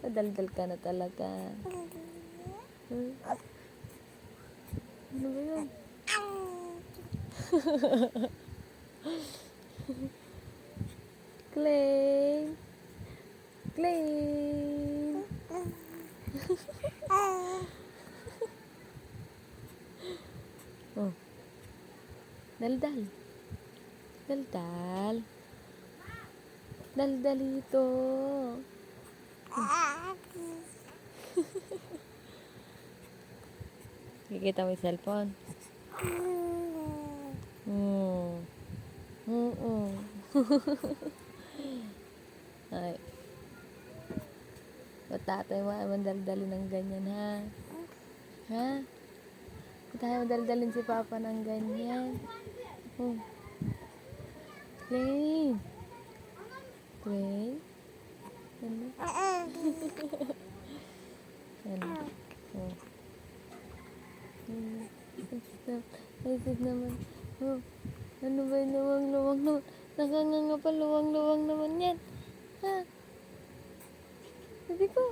Madaldal ka na talaga. Hmm? Ano ba yun? Clay! Clay! Oh. Daldal. Daldal. Daldalito. Kikita mo yung cellphone? Hmm. Ay. Ba't tatay mo ay mandaldalin ng ganyan, ha? Ha? Ba't tayo mandaldalin si Papa ng ganyan? Clay! Clay? Ano? Ano? Oh. Isip naman. Oh. Ano ba yung luwang-luwang naman? Nakanganga pa, luwang-luwang naman yan. Ha? Sabi ko.